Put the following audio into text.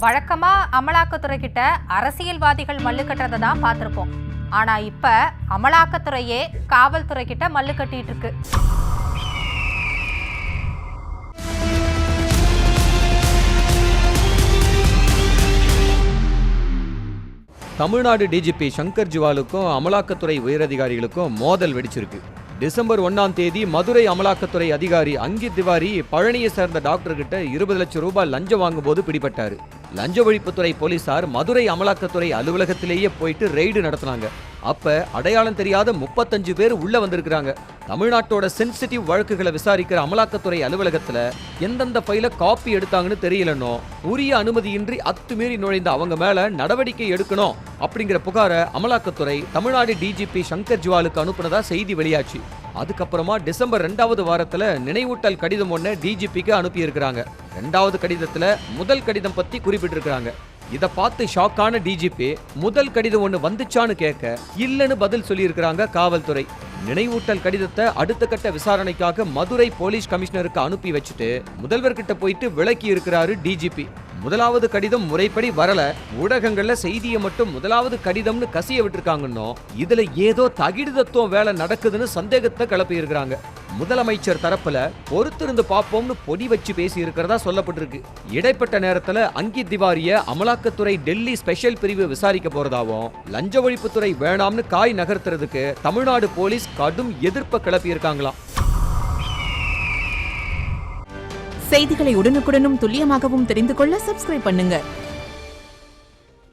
வழக்கமா அமலாக்கத்துறை கிட்ட அரசியல்வாதிகள் மல்லு கட்டுறதை தான் பார்த்திருப்போம். ஆனா இப்ப அமலாக்கத்துறையே காவல்துறை கிட்ட மல்லு கட்டிட்டு இருக்கு. தமிழ்நாடு டிஜிபி சங்கர் ஜிவாலுக்கும் அமலாக்கத்துறை உயரதிகாரிகளுக்கும் மோதல் வெடிச்சிருக்கு. டிசம்பர் 1ஆம் தேதி மதுரை அமலாக்கத்துறை அதிகாரி அங்கித் திவாரி பழனியை சேர்ந்த டாக்டர் கிட்ட 20 லட்சம் ரூபாய் லஞ்சம் வாங்கும் போது பிடிபட்டாரு. லஞ்ச ஒழிப்புத்துறை போலீசார் மதுரை அமலாக்கத்துறை அலுவலகத்திலேயே போயிட்டு ரெய்டு நடத்தினாங்க. அப்ப அடையாளம் தெரியாத 35 பேர் உள்ள வந்திருக்கிறாங்க. தமிழ்நாட்டோட சென்சிட்டிவ் வழக்குகளை விசாரிக்கிற அமலாக்கத்துறை அலுவலகத்துல எந்தெந்த ஃபைல காப்பி எடுத்தாங்கன்னு தெரியலன்னோ, உரிய அனுமதியின்றி அத்துமீறி நுழைந்த அவங்க மேல நடவடிக்கை எடுக்கணும் அப்படிங்கிற புகார அமலாக்கத்துறை தமிழ்நாடு டிஜிபி சங்கர் ஜிவாலுக்கு அனுப்புனதா செய்தி வெளியாச்சு. அதுக்கப்புறமா டிசம்பர் 2வது வாரத்துல நினைவூட்டல் கடிதம் ஒண்ணு டிஜிபிக்கு அனுப்பி இருக்கிறாங்க. 2வது கடிதத்துல முதல் கடிதம் பத்தி குறிப்பிட்டிருக்கிறாங்க. இத பார்த்து ஷாக்கான டிஜிபி முதல் கடிதம் ஒண்ணு வந்துச்சான்னு கேட்க இல்லன்னு பதில் சொல்லி இருக்கிறாங்க காவல்துறை. நினைவூட்டல் கடிதத்தை அடுத்த கட்ட விசாரணைக்காக மதுரை போலீஸ் கமிஷனருக்கு அனுப்பி வச்சுட்டு முதல்வர்கிட்ட போயிட்டு விளக்கி இருக்கிறாரு டிஜிபி. முதலாவது கடிதம் முறைப்படி வரல, ஊடகங்கள்ல செய்தியை மட்டும் முதலாவது கடிதம்னு கசிய விட்டுருக்காங்கன்னோ, இதுல ஏதோ தகிடுதத்துவம் வேலை நடக்குதுன்னு சந்தேகத்தை கிளப்பி இருக்கிறாங்க. முதலமைச்சர் தரப்புல பொறுத்திருந்து பாப்போம்னு பொடி வச்சு பேசி இருக்கிறதா சொல்லப்பட்டிருக்கு. இடைப்பட்ட நேரத்துல அங்கித் திவாரிய அமலாக்கத்துறை டெல்லி ஸ்பெஷல் பிரிவு விசாரிக்க போறதாவும், லஞ்ச ஒழிப்புத்துறை வேணாம்னு காய் நகர்த்துறதுக்கு தமிழ்நாடு போலீஸ் கடும் எதிர்ப்பை கிளப்பி இருக்காங்களாம். செய்திகளை உடனுக்குடனும் துல்லியமாகவும் தெரிந்து கொள்ள சப்ஸ்கிரைப் பண்ணுங்க.